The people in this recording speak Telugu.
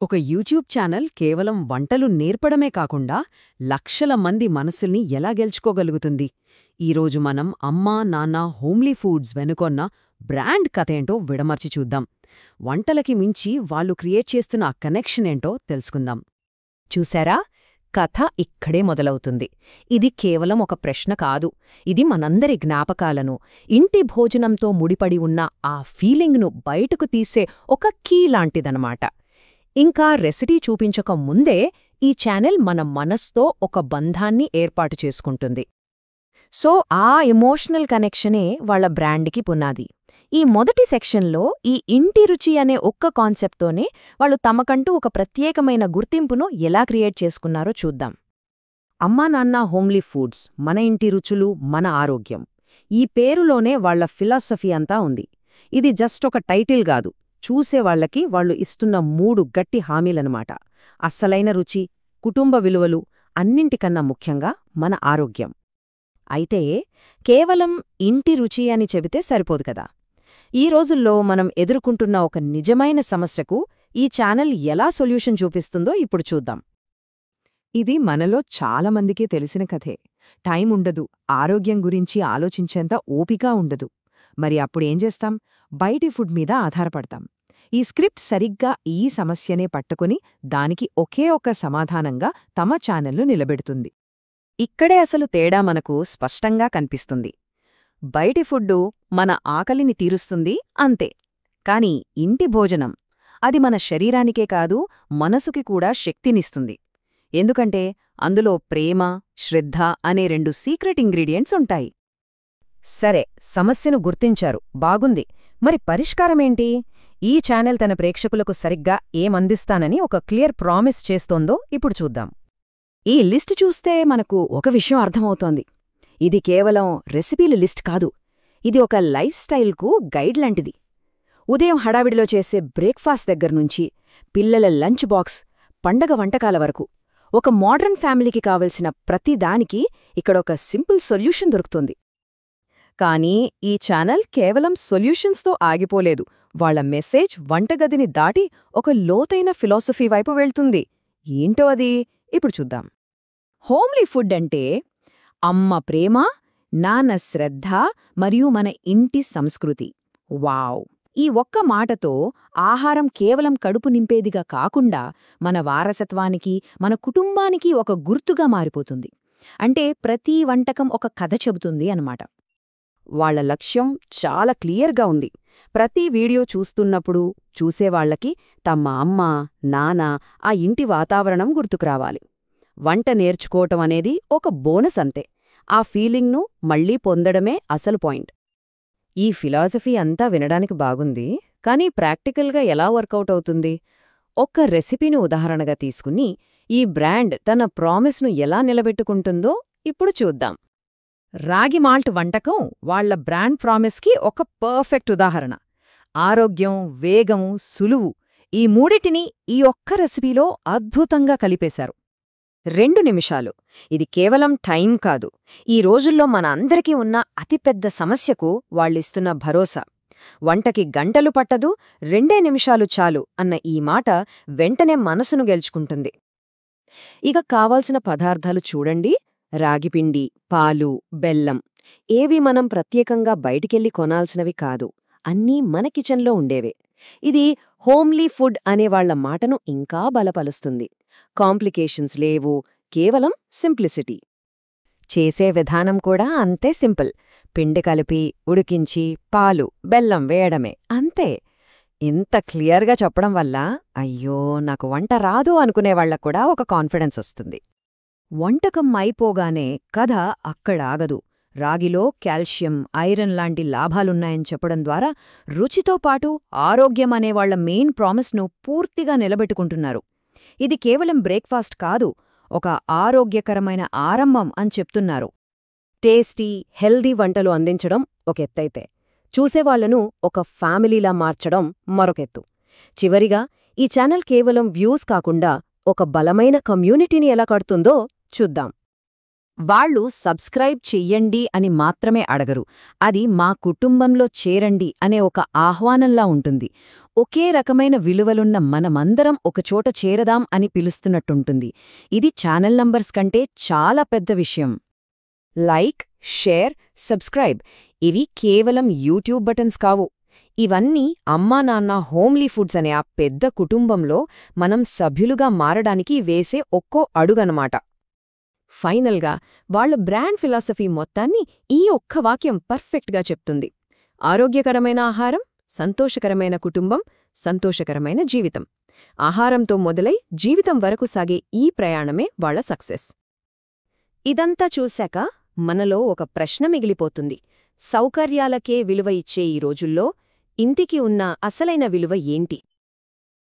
ఒక యూట్యూబ్ ఛానల్ కేవలం వంటలు నేర్పడమే కాకుండా లక్షల మంది మనసుల్ని ఎలా గెలుచుకోగలుగుతుంది? ఈరోజు మనం అమ్మా నాన్న హోమ్లీ ఫుడ్స్ వెనుకొన్న బ్రాండ్ కథేంటో విడమర్చి చూద్దాం. వంటలకి మించి వాళ్ళు క్రియేట్ చేస్తున్న ఆ కనెక్షన్ ఏంటో తెలుసుకుందాం. చూశారా? కథ ఇక్కడే మొదలవుతుంది. ఇది కేవలం ఒక ప్రశ్న కాదు. ఇది మనందరి జ్ఞాపకాలను, ఇంటి భోజనంతో ముడిపడి ఉన్న ఆ ఫీలింగ్ను బయటకు తీసే ఒక కీ లాంటిదనమాట. ఇంకా రెసిపీ చూపించక ముందే ఈ ఛానల్ మన మనస్తో ఒక బంధాన్ని ఏర్పాటు చేసుకుంటుంది. సో ఆ ఎమోషనల్ కనెక్షనే వాళ్ళ బ్రాండ్కి పునాది. ఈ మొదటి సెక్షన్లో ఈ ఇంటి రుచి అనే ఒక్క కాన్సెప్ట్తోనే వాళ్ళు తమకంటూ ఒక ప్రత్యేకమైన గుర్తింపును ఎలా క్రియేట్ చేసుకున్నారో చూద్దాం. అమ్మా నాన్న హోమ్లీ ఫుడ్స్, మన ఇంటి రుచులు, మన ఆరోగ్యం. ఈ పేరులోనే వాళ్ల ఫిలాసఫీ అంతా ఉంది. ఇది జస్ట్ ఒక టైటిల్ కాదు, చూసేవాళ్లకి వాళ్ళు ఇస్తున్న 3 గట్టి హామీలనమాట. అస్సలైన రుచి, కుటుంబ విలువలు, అన్నింటికన్నా ముఖ్యంగా మన ఆరోగ్యం. అయితే కేవలం ఇంటి రుచి అని చెబితే సరిపోదు కదా. ఈ రోజుల్లో మనం ఎదుర్కొంటున్న ఒక నిజమైన సమస్యకు ఈ ఛానల్ ఎలా సొల్యూషన్ చూపిస్తుందో ఇప్పుడు చూద్దాం. ఇది మనలో చాలామందికి తెలిసిన కథే. టైం ఉండదు, ఆరోగ్యం గురించి ఆలోచించేంత ఓపిక ఉండదు. మరి అప్పుడేం చేస్తాం? బయటి ఫుడ్ మీద ఆధారపడతాం. ఈ స్క్రిప్ట్ సరిగ్గా ఈ సమస్యనే పట్టుకుని దానికి ఒకే ఒక్క సమాధానంగా తమ ఛానల్ను నిలబెడుతుంది. ఇక్కడే అసలు తేడా మనకు స్పష్టంగా కనిపిస్తుంది. బయటి ఫుడ్డు మన ఆకలిని తీరుస్తుంది అంతే. కాని ఇంటి భోజనం, అది మన శరీరానికే కాదు, మనసుకి కూడా శక్తినిస్తుంది. ఎందుకంటే అందులో ప్రేమ, శ్రద్ధ అనే 2 సీక్రెట్ ఇంగ్రీడియంట్స్ ఉంటాయి. సరే, సమస్యను గుర్తించారు, బాగుంది. మరి పరిష్కారమేంటి? ఈ ఛానల్ తన ప్రేక్షకులకు సరిగ్గా ఏమందిస్తానని ఒక క్లియర్ ప్రామిస్ చేస్తోందో ఇప్పుడు చూద్దాం. ఈ లిస్ట్ చూస్తే మనకు ఒక విషయం అర్థమవుతోంది. ఇది కేవలం రెసిపీల లిస్ట్ కాదు, ఇది ఒక లైఫ్ స్టైల్కు గైడ్ లాంటిది. ఉదయం హడావిడిలో చేసే బ్రేక్ఫాస్ట్ దగ్గర్నుంచి పిల్లల లంచ్ బాక్స్, పండగ వంటకాల వరకు ఒక మోడర్న్ ఫ్యామిలీకి కావలసిన ప్రతిదానికి ఇక్కడొక సింపుల్ సొల్యూషన్ దొరుకుతుంది. కానీ ఈ ఛానల్ కేవలం సొల్యూషన్స్తో ఆగిపోలేదు. వాళ్ల మెసేజ్ వంటగదిని దాటి ఒక లోతైన ఫిలాసఫీ వైపు వెళ్తుంది. ఏంటో అది ఇప్పుడు చూద్దాం. హోమ్లీ ఫుడ్ అంటే అమ్మ ప్రేమ, నాన్న శ్రద్ధ మరియు మన ఇంటి సంస్కృతి. వావ్! ఈ ఒక్క మాటతో ఆహారం కేవలం కడుపు నింపేదిగా కాకుండా మన వారసత్వానికి, మన కుటుంబానికి ఒక గుర్తుగా మారిపోతుంది. అంటే ప్రతి వంటకం ఒక కథ చెబుతుంది అన్నమాట. వాళ్ల లక్ష్యం చాలా క్లియర్గా ఉంది. ప్రతి వీడియో చూస్తున్నప్పుడు చూసేవాళ్లకి తమ అమ్మ, నాన్న, ఆ ఇంటి వాతావరణం గుర్తుకురావాలి. వంట నేర్చుకోవటం అనేది ఒక బోనస్ అంతే. ఆ ఫీలింగ్ను మళ్లీ పొందడమే అసలు పాయింట్. ఈ ఫిలాసఫీ అంతా వినడానికి బాగుంది, కానీ ప్రాక్టికల్గా ఎలా వర్కౌట్ అవుతుంది? ఒక్క రెసిపీని ఉదాహరణగా తీసుకుని ఈ బ్రాండ్ తన ప్రామిస్ను ఎలా నిలబెట్టుకుంటుందో ఇప్పుడు చూద్దాం. రాగి మాల్ట్ వంటకం వాళ్ల బ్రాండ్ ప్రామిస్కి ఒక పర్ఫెక్ట్ ఉదాహరణ. ఆరోగ్యం, వేగము, సులువు, ఈ మూడిటిని ఈ ఒక్క రెసిపీలో అద్భుతంగా కలిపేశారు. 2 నిమిషాలు. ఇది కేవలం టైం కాదు, ఈ రోజుల్లో మన అందరికీ ఉన్న అతిపెద్ద సమస్యకు వాళ్ళిస్తున్న భరోసా. వంటకి గంటలు పట్టదు, 2 నిమిషాలు చాలు అన్న ఈ మాట వెంటనే మనసును గెలుచుకుంటుంది. ఇక కావాల్సిన పదార్థాలు చూడండి. రాగిపిండి, పాలు, బెల్లం. ఏవి మనం ప్రత్యేకంగా బయటికెళ్ళి కొనాల్సినవి కాదు, అన్నీ మన కిచెన్లో ఉండేవే. ఇది హోమ్లీ ఫుడ్ అనేవాళ్ల మాటను ఇంకా బలపలుస్తుంది. కాంప్లికేషన్స్ లేవు, కేవలం సింప్లిసిటీ. చేసే విధానం కూడా అంతే సింపుల్. పిండి కలిపి, ఉడికించి, పాలు, బెల్లం వేయడమే, అంతే. ఇంత క్లియర్గా చెప్పడం వల్ల అయ్యో నాకు వంట రాదు అనుకునేవాళ్లకూడా ఒక కాన్ఫిడెన్స్ వస్తుంది. వంటకం అయిపోగానే కథ అక్కడాగదు. రాగిలో కాల్షియం, ఐరన్ లాంటి లాభాలున్నాయని చెప్పడం ద్వారా రుచితో పాటు ఆరోగ్యం అనేవాళ్ల మెయిన్ ప్రామిస్ను పూర్తిగా నిలబెట్టుకుంటున్నారు. ఇది కేవలం బ్రేక్ఫాస్ట్ కాదు, ఒక ఆరోగ్యకరమైన ఆరంభం అని చెప్తున్నారు. టేస్టీ, హెల్దీ వంటలు అందించడం ఒక ఎత్తైతే, చూసేవాళ్లను ఒక ఫ్యామిలీలా మార్చడం మరొకెత్తు. చివరిగా ఈ ఛానల్ కేవలం వ్యూస్ కాకుండా ఒక బలమైన కమ్యూనిటీని ఎలా కడుతుందో చూద్దాం. వాళ్ళు సబ్స్క్రైబ్ చెయ్యండి అని మాత్రమే అడగరు, అది మా కుటుంబంలో చేరండి అనే ఒక ఆహ్వానంలా ఉంటుంది. ఒకే రకమైన విలువలున్న మనమందరం ఒకచోట చేరదాం అని పిలుస్తున్నట్టుంటుంది. ఇది ఛానల్ నంబర్స్ కంటే చాలా పెద్ద విషయం. లైక్, షేర్, సబ్స్క్రైబ్ ఇవి కేవలం యూట్యూబ్ బటన్స్ కావు. ఇవన్నీ అమ్మా నాన్న హోమ్లీ ఫుడ్స్ అనే ఆ పెద్ద కుటుంబంలో మనం సభ్యులుగా మారడానికి వేసే ఒక్కో అడుగనమాట. ఫైనల్గా వాళ్ళ బ్రాండ్ ఫిలాసఫీ మొత్తాన్ని ఈ ఒక్క వాక్యం పర్ఫెక్ట్గా చెప్తుంది. ఆరోగ్యకరమైన ఆహారం, సంతోషకరమైన కుటుంబం, సంతోషకరమైన జీవితం. ఆహారంతో మొదలై జీవితం వరకు సాగే ఈ ప్రయాణమే వాళ్ళ సక్సెస్. ఇదంతా చూశాక మనలో ఒక ప్రశ్న మిగిలిపోతుంది. సౌకర్యాలకే విలువ ఇచ్చే ఈ రోజుల్లో ఇంటికి ఉన్న అసలైన విలువ ఏంటి?